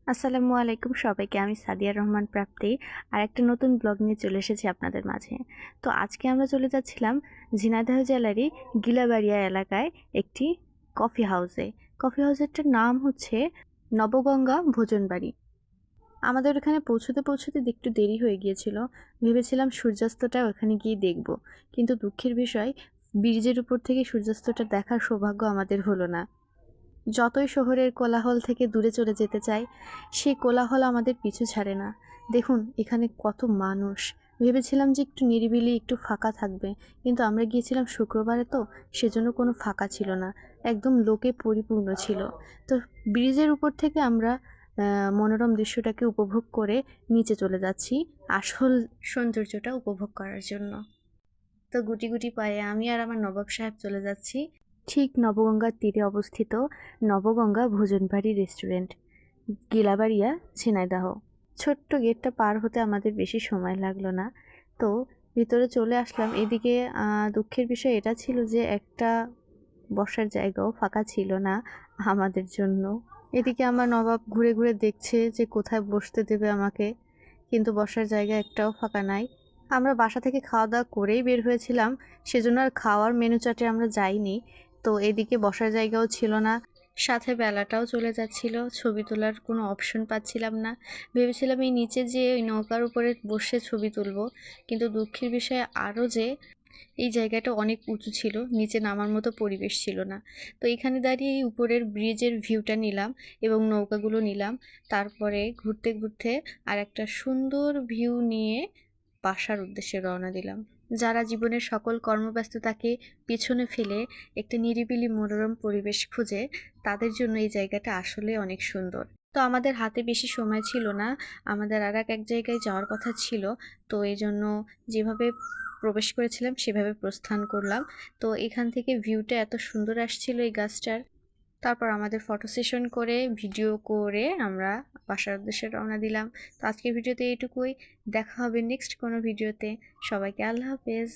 আসসালামু আলাইকুম সবাইকে। আমি সাদিয়া রহমান প্রাপ্তি আর একটা নতুন ব্লগ নিয়ে চলে এসেছি আপনাদের মাঝে। তো আজকে আমরা চলে যাচ্ছিলাম ঝিনাইদহ জেলারই গিলাবাড়িয়া এলাকায় একটি কফি হাউসে। কফি হাউসেরটার নাম হচ্ছে নবগঙ্গা ভোজনবাড়ি। আমাদের ওখানে পৌঁছতে একটু দেরি হয়ে গিয়েছিল। ভেবেছিলাম সূর্যাস্তটা ওখানে গিয়ে দেখব, কিন্তু দুঃখের বিষয় ব্রিজের উপর থেকে সূর্যাস্তটা দেখার সৌভাগ্য আমাদের হলো না। যতই শহরের কোলাহল থেকে দূরে চলে যেতে চাই, সেই কোলাহল আমাদের পিছু ছাড়ে না। দেখুন এখানে কত মানুষ। ভেবেছিলাম যে একটু নিরিবিলি একটু ফাঁকা থাকবে, কিন্তু আমরা গিয়েছিলাম শুক্রবারে, তো সেজন্য কোনো ফাঁকা ছিল না, একদম লোকে পরিপূর্ণ ছিল। তো ব্রিজের উপর থেকে আমরা মনোরম দৃশ্যটাকে উপভোগ করে নিচে চলে যাচ্ছি আসল সৌন্দর্যটা উপভোগ করার জন্য। তো গুটি গুটি পায়ে আমি আর আমার নবাব সাহেব চলে যাচ্ছি ঠিক নবগঙ্গার তীরে অবস্থিত নবগঙ্গা ভোজনবাড়ি রেস্টুরেন্ট, গিলাবাড়িয়া, ঝিনাইদহ। ছোট্ট গেটটা পার হতে আমাদের বেশি সময় লাগলো না। তো ভিতরে চলে আসলাম। এদিকে দুঃখের বিষয় এটা ছিল যে একটা বসার জায়গাও ফাঁকা ছিল না আমাদের জন্য। এদিকে আমার নবাব ঘুরে ঘুরে দেখছে যে কোথায় বসতে দেবে আমাকে, কিন্তু বসার জায়গা একটাও ফাঁকা নাই। আমরা বাসা থেকে খাওয়া দাওয়া করেই বের হয়েছিলাম, সেজন্য আর খাওয়ার মেনু চার্টে আমরা যাইনি। তো এদিকে বসার জায়গাও ছিল না, সাথে বেলাটাও চলে যাচ্ছিল, ছবি তোলার কোনো অপশন পাচ্ছিলাম না। ভেবেছিলাম এই নিচে যে ওই নৌকার উপরে বসে ছবি তুলব, কিন্তু দুঃখের বিষয় আরও যে এই জায়গাটা অনেক উঁচু ছিল, নিচে নামার মতো পরিবেশ ছিল না। তো এখানে দাঁড়িয়ে এই উপরের ব্রিজের ভিউটা নিলাম এবং নৌকাগুলো নিলাম। তারপরে ঘুরতে ঘুরতে আর একটা সুন্দর ভিউ নিয়ে বাসার উদ্দেশ্যে রওনা দিলাম। যারা জীবনের সকল কর্মব্যস্ততাকে পিছনে ফেলে একটা নিরিবিলি মনোরম পরিবেশ খুঁজে, তাদের জন্য এই জায়গাটা আসলে অনেক সুন্দর। তো আমাদের হাতে বেশি সময় ছিল না, আমাদের আর এক জায়গায় যাওয়ার কথা ছিল। তো এই জন্য যেভাবে প্রবেশ করেছিলাম সেভাবে প্রস্থান করলাম। তো এখান থেকে ভিউটা এত সুন্দর আসছিল এই গাছটার। তারপর আমাদের ফটো সেশন করে ভিডিও করে আমরা বাসার উদ্দেশ্যে রওনা দিলাম। তো আজকের ভিডিওতে এইটুকুই। দেখা হবে নেক্সট কোনো ভিডিওতে। সবাইকে আল্লাহ হাফেজ।